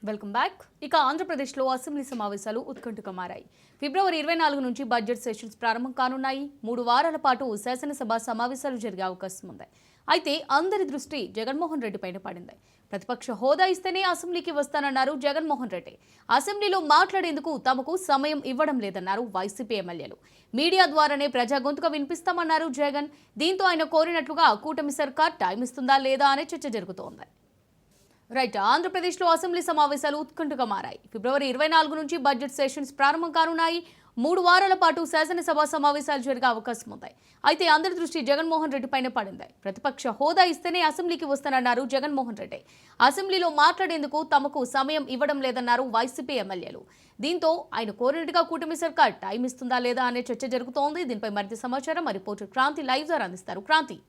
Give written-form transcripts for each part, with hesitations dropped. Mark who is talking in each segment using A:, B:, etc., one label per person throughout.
A: Welcome back. ఇక ఆంధ్రప్రదేశ్లో assembly సమావేశాలు ఉత్కంఠగా మారాయి. ఫిబ్రవరి 24 నుంచి బడ్జెట్ సెషన్స్ ప్రారంభం కానున్నాయి. 3 వారాల పాటు శాసనసభ సమావేశాలు జరిగే అవకాశం ఉంది. అయితే అందరి దృష్టి జగన్మోహన్ రెడ్డి పైన పడింది. ప్రతిపక్ష హోదా ఇస్తేనే అసెంబ్లీకి వస్తానన్నారు జగన్మోహన్ రెడ్డి. అసెంబ్లీలో మాట్లాడేందుకు తమకు సమయం ఇవ్వడం లేదన్నారు వైసీపీ ఎమ్మెల్యేలు. మీడియా ద్వారానే ప్రజా గొంతుగా వినిపిస్తామన్నారు జగన్. దీంతో ఆయన కోరినట్లుగా కూటమి సర్కార్ టైం ఇస్తుందా లేదా అనే చర్చ జరుగుతోంది. రైట్, ఆంధ్రప్రదేశ్లో అసెంబ్లీ సమావేశాలు ఉత్కంఠగా మారాయి. ఫిబ్రవరి 24 నుంచి బడ్జెట్ సెషన్స్ ప్రారంభం కానున్నాయి. 3 వారాల పాటు శాసనసభ సమావేశాలు జరిగే అవకాశం ఉంది. అయితే అందరి దృష్టి జగన్మోహన్ రెడ్డి పైన పడింది. ప్రతిపక్ష హోదా ఇస్తేనే అసెంబ్లీకి వస్తానన్నారు జగన్మోహన్ రెడ్డి. అసెంబ్లీలో మాట్లాడేందుకు తమకు సమయం ఇవ్వడం లేదన్నారు వైసీపీ ఎమ్మెల్యేలు. దీంతో ఆయన కోరినట్టుగా కూటమి సర్కార్ టైం ఇస్తుందా లేదా అనే చర్చ జరుగుతోంది. దీనిపై మరింత సమాచారం మా రిపోర్టర్ క్రాంతి లైవ్ ద్వారా అందిస్తారు. క్రాంతి.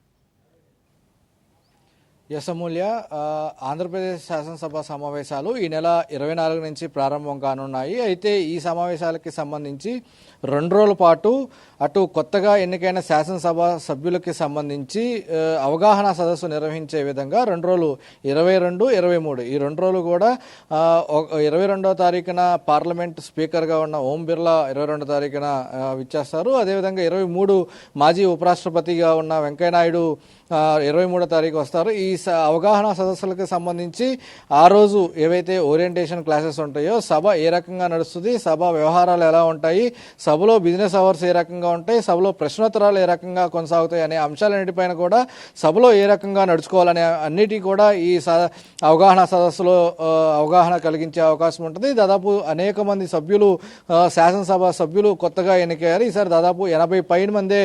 B: యశమూల్య, ఆంధ్రప్రదేశ్ శాసనసభ సమావేశాలు ఈ నెల 24 నుంచి ప్రారంభం కానున్నాయి. అయితే ఈ సమావేశాలకి సంబంధించి 2 రోజుల పాటు అటు కొత్తగా ఎన్నికైన శాసనసభ సభ్యులకి సంబంధించి అవగాహన సదస్సు నిర్వహించే విధంగా 2 రోజులు 22, 23 ఈ 2 రోజులు కూడా 22వ తారీఖున పార్లమెంట్ స్పీకర్గా ఉన్న ఓం బిర్లా 22వ తారీఖున విచ్చేస్తారు. అదేవిధంగా 23 మాజీ ఉపరాష్ట్రపతిగా ఉన్న వెంకయ్యనాయుడు 23వ తారీఖు వస్తారు. ఈ అవగాహన సదస్సులకు సంబంధించి ఆ రోజు ఏవైతే ఓరియంటేషన్ క్లాసెస్ ఉంటాయో, సభ ఏ రకంగా నడుస్తుంది, సభ వ్యవహారాలు ఎలా ఉంటాయి, సభలో బిజినెస్ అవర్స్ ఏ రకంగా ఉంటాయి, సభలో ప్రశ్నోత్తరాలు ఏ రకంగా కొనసాగుతాయి అనే అంశాలన్నిటిపైన కూడా సభలో ఏ రకంగా నడుచుకోవాలనే అన్నిటి కూడా ఈ అవగాహన సదస్సులో అవగాహన కలిగించే అవకాశం ఉంటుంది. దాదాపు అనేక మంది సభ్యులు శాసనసభ సభ్యులు కొత్తగా ఎన్నికయ్యారు. ఈసారి దాదాపు 80 పైన మందే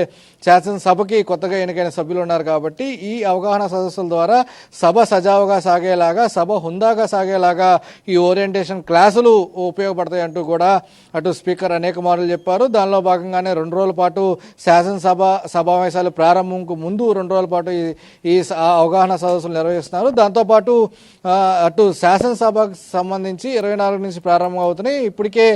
B: శాసనసభకి కొత్తగా ఎన్నికైన సభ్యులు ఉన్నారు. కాబట్టి ఈ అవగాహన సదస్సుల ద్వారా సభ సజావుగా సాగేలాగా, సభ హుందాగా సాగేలాగా ఈ ఓరియంటేషన్ క్లాసులు ఉపయోగపడతాయి అంటూ కూడా అటు స్పీకర్ అనేక మార్లు చెప్పారు. దానిలో భాగంగానే 2 రోజుల పాటు శాసనసభ సమావేశాలు ప్రారంభంకు ముందు 2 రోజుల పాటు ఈ అవగాహన సదస్సులు నిర్వహిస్తున్నారు. దాంతోపాటు అటు శాసనసభకు సంబంధించి 24 నుంచి ప్రారంభం అవుతున్నాయి. ఇప్పటికే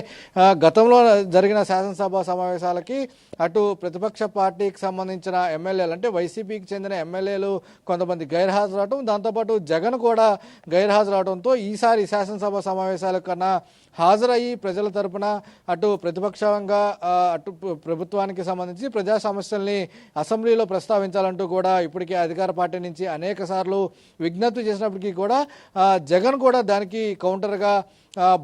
B: గతంలో జరిగిన శాసనసభ సమావేశాలకి అటు ప్రతిపక్ష పార్టీకి సంబంధించిన ఎమ్మెల్యేలు అంటే వైసీపీకి చెందిన ఎమ్మెల్యేలు కొంతమంది గైర్హాజరు అవడం, దాంతోపాటు జగన్ కూడా గైర్హాజరు అవడంతో ఈసారి శాసనసభ సమావేశాల కన్నా హాజరయ్యి ప్రజల తరపున అటు ప్రతిపక్షంగా అటు ప్రభుత్వానికి సంబంధించి ప్రజా సమస్యల్ని అసెంబ్లీలో ప్రస్తావించాలంటూ కూడా ఇప్పటికే అధికార పార్టీ నుంచి అనేక సార్లు విజ్ఞప్తి చేసినప్పటికీ కూడా జగన్ కూడా దానికి కౌంటర్గా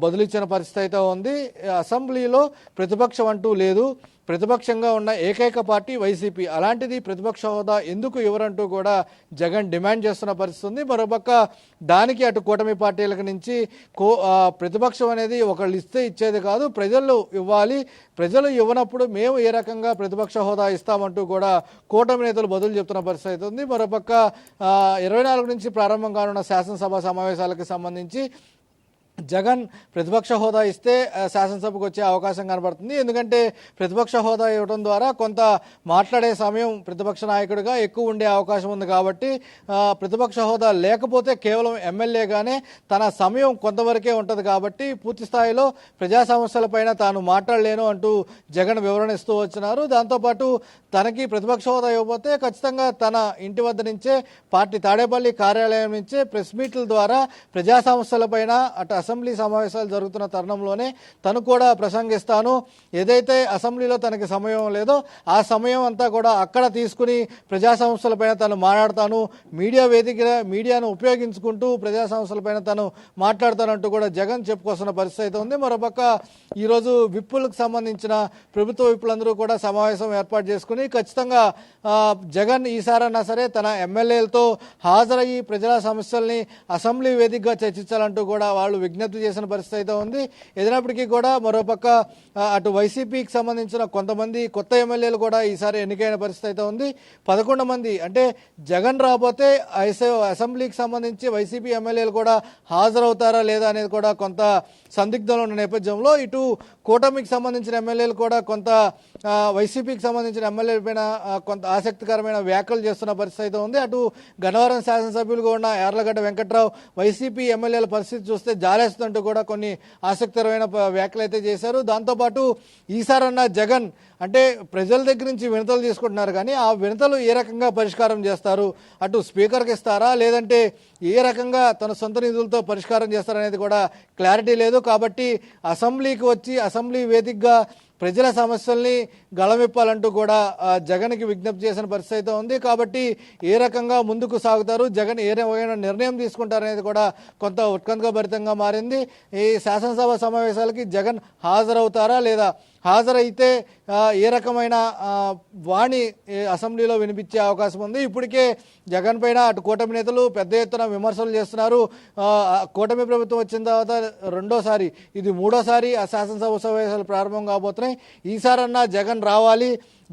B: బదులిచ్చిన పరిస్థితి అయితే ఉంది. అసెంబ్లీలో ప్రతిపక్షం అంటూ లేదు, ప్రతిపక్షంగా ఉన్న ఏకైక పార్టీ వైసీపీ. అలాంటిది ప్రతిపక్ష హోదా ఎందుకు ఇవ్వరంటూ కూడా జగన్ డిమాండ్ చేస్తున్న పరిస్థితి ఉంది. మరోపక్క దానికి అటు కూటమి పార్టీలకు నుంచి ప్రతిపక్షం అనేది ఒకళ్ళు ఇస్తే ఇచ్చేది కాదు, ప్రజలు ఇవ్వాలి, ప్రజలు ఇవ్వనప్పుడు మేము ఏ రకంగా ప్రతిపక్ష హోదా ఇస్తామంటూ కూడా కూటమి నేతలు బదులు చెప్తున్న పరిస్థితి అయితే ఉంది. మరోపక్క 24 నుంచి ప్రారంభం కానున్న శాసనసభ సమావేశాలకు సంబంధించి జగన్ ప్రతిపక్ష హోదా ఇస్తే శాసనసభకు వచ్చే అవకాశం కనబడుతుంది. ఎందుకంటే ప్రతిపక్ష హోదా ఇవ్వడం ద్వారా కొంత మాట్లాడే సమయం ప్రతిపక్ష నాయకుడిగా ఎక్కువ ఉండే అవకాశం ఉంది. కాబట్టి ప్రతిపక్ష హోదా లేకపోతే కేవలం ఎమ్మెల్యేగానే తన సమయం కొంతవరకే ఉంటుంది. కాబట్టి పూర్తి స్థాయిలో ప్రజా సమస్యలపైన తాను మాట్లాడలేను అంటూ జగన్ వివరణ ఇస్తూ వచ్చినారు. దాంతోపాటు తనకి ప్రతిపక్ష హోదా ఇవ్వకపోతే ఖచ్చితంగా తన ఇంటి వద్ద నుంచే పార్టీ తాడేపల్లి కార్యాలయం నుంచే ప్రెస్ మీట్ల ద్వారా ప్రజా సమస్యలపైన అటు అసెంబ్లీ సమావేశాలు జరుగుతున్న తరుణంలోనే తను కూడా ప్రసంగిస్తాను, ఏదైతే అసెంబ్లీలో తనకి సమయం లేదో ఆ సమయం అంతా కూడా అక్కడ తీసుకుని ప్రజా సమస్యలపైన తను మాట్లాడతాను, మీడియాను ఉపయోగించుకుంటూ ప్రజా సమస్యలపైన తను మాట్లాడతానంటూ కూడా జగన్ చెప్పుకొస్తున్న పరిస్థితి అయితే ఉంది. మరోపక్క ఈరోజు విప్పులకు సంబంధించిన ప్రభుత్వ విప్పులందరూ కూడా సమావేశం ఏర్పాటు చేసుకుని ఖచ్చితంగా జగన్ ఈసారన్నా సరే తన ఎమ్మెల్యేలతో హాజరయ్యి ప్రజల సమస్యల్ని అసెంబ్లీ వేదికగా చర్చించాలంటూ కూడా వాళ్ళు విజ్ఞప్తి చేసిన పరిస్థితి అయితే ఉంది. ఏదైనప్పటికీ కూడా మరోపక్క అటు వైసీపీకి సంబంధించిన కొంతమంది కొత్త ఎమ్మెల్యేలు కూడా ఈసారి ఎన్నికైన పరిస్థితి అయితే ఉంది. 11 మంది అంటే జగన్ రాబోతే అసెంబ్లీకి సంబంధించి వైసీపీ ఎమ్మెల్యేలు కూడా హాజరవుతారా లేదా అనేది కూడా కొంత సందిగ్ధంలో ఉన్న నేపథ్యంలో ఇటు కూటమికి సంబంధించిన ఎమ్మెల్యేలు కూడా కొంత వైసీపీకి సంబంధించిన ఎమ్మెల్యేల పైన కొంత ఆసక్తికరమైన వ్యాఖ్యలు చేస్తున్న పరిస్థితి అయితే ఉంది. అటు గన్నవరం శాసనసభ్యులుగా ఉన్న యార్లగడ్డ వెంకట్రావు వైసీపీ ఎమ్మెల్యేల పరిస్థితి చూస్తే జాలే పారేస్తుంటూ కూడా కొన్ని ఆసక్తికరమైన వ్యాఖ్యలు అయితే చేశారు. దాంతోపాటు ఈసారన్న జగన్ అంటే ప్రజల దగ్గర నుంచి వినతులు తీసుకుంటున్నారు, కానీ ఆ వినతులు ఏ రకంగా పరిష్కారం చేస్తారు, అటు స్పీకర్కి ఇస్తారా లేదంటే ఏ రకంగా తన సొంత నిధులతో పరిష్కారం చేస్తారనేది కూడా క్లారిటీ లేదు. కాబట్టి అసెంబ్లీకి వచ్చి అసెంబ్లీ వేదికగా ప్రజల సమస్యల్ని గళమెప్పాలంటూ కూడా జగన్కి విజ్ఞప్తి చేసిన పరిస్థితి అయితే ఉంది. కాబట్టి ఏ రకంగా ముందుకు సాగుతారు, జగన్ ఏ రకమైన నిర్ణయం తీసుకుంటారనేది కూడా కొంత ఉత్కంఠభరితంగా మారింది. ఈ శాసనసభ సమావేశాలకి జగన్ హాజరవుతారా లేదా, హాజరైతే ఏ రకమైన వాణి అసెంబ్లీలో వినిపించే అవకాశం ఉంది. ఇప్పటికే జగన్ పైన అటు కూటమి నేతలు పెద్ద ఎత్తున విమర్శలు చేస్తున్నారు. కూటమి ప్రభుత్వం వచ్చిన తర్వాత రెండోసారి, ఇది మూడోసారి ఆ శాసనసభ సమావేశాలు ప్రారంభం కాబోతున్నాయి. ఈసారన్నా జగన్ రావాలి,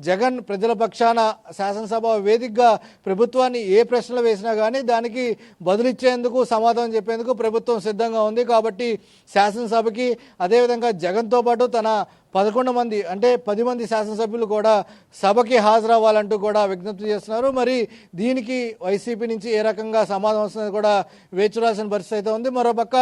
B: జగన్ ప్రజల పక్షాన శాసనసభ వేదికగా ప్రభుత్వాన్ని ఏ ప్రశ్నలు వేసినా కానీ దానికి బదులిచ్చేందుకు, సమాధానం చెప్పేందుకు ప్రభుత్వం సిద్ధంగా ఉంది. కాబట్టి శాసనసభకి అదేవిధంగా జగన్తో పాటు తన 11 మంది అంటే 10 మంది శాసనసభ్యులు కూడా సభకి హాజరవ్వాలంటూ కూడా విజ్ఞప్తి చేస్తున్నారు. మరి దీనికి వైసీపీ నుంచి ఏ రకంగా సమాధానం వస్తుందో కూడా వేచి చూడాల్సిన పరిస్థితి అయితే ఉంది. మరోపక్క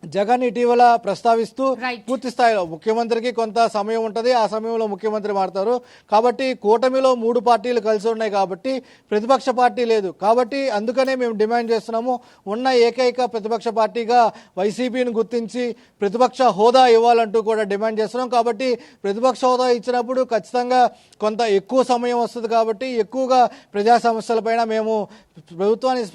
B: జగన్ ఇటీవల ప్రస్తావిస్తూ పూర్తి స్థాయిలో ముఖ్యమంత్రికి కొంత సమయం ఉంటుంది, ఆ సమయంలో ముఖ్యమంత్రి మారుతారు. కాబట్టి కూటమిలో 3 పార్టీలు కలిసి ఉన్నాయి కాబట్టి ప్రతిపక్ష పార్టీ లేదు. కాబట్టి అందుకనే మేము డిమాండ్ చేస్తున్నాము, ఉన్న ఏకైక ప్రతిపక్ష పార్టీగా వైసీపీని గుర్తించి ప్రతిపక్ష హోదా ఇవ్వాలంటూ కూడా డిమాండ్ చేస్తున్నాం. కాబట్టి ప్రతిపక్ష హోదా ఇచ్చినప్పుడు ఖచ్చితంగా కొంత ఎక్కువ సమయం వస్తుంది. కాబట్టి ఎక్కువగా ప్రజా సమస్యలపైన మేము ప్రభుత్వాన్ని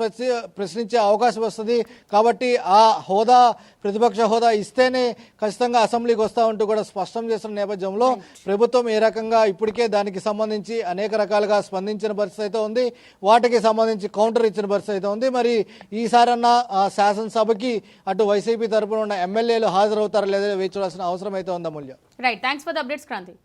B: ప్రశ్నించే అవకాశం వస్తుంది. కాబట్టి ఆ హోదా, ప్రతిపక్ష హోదా ఇస్తేనే ఖచ్చితంగా అసెంబ్లీకి వస్తా ఉంటూ కూడా స్పష్టం చేస్తున్న నేపథ్యంలో ప్రభుత్వం ఏ రకంగా ఇప్పటికే దానికి సంబంధించి అనేక రకాలుగా స్పందించిన పరిస్థితి అయితే ఉంది, వాటికి సంబంధించి కౌంటర్ ఇచ్చిన పరిస్థితి అయితే ఉంది. మరి ఈసారన్నా శాసనసభకి అటు వైసీపీ తరపున ఉన్న ఎమ్మెల్యేలు హాజరవుతారా లేదా వేచి చూడాల్సిన అవసరం అయితే ఉంది. Amulya.
A: Right, thanks for the updates Kranti.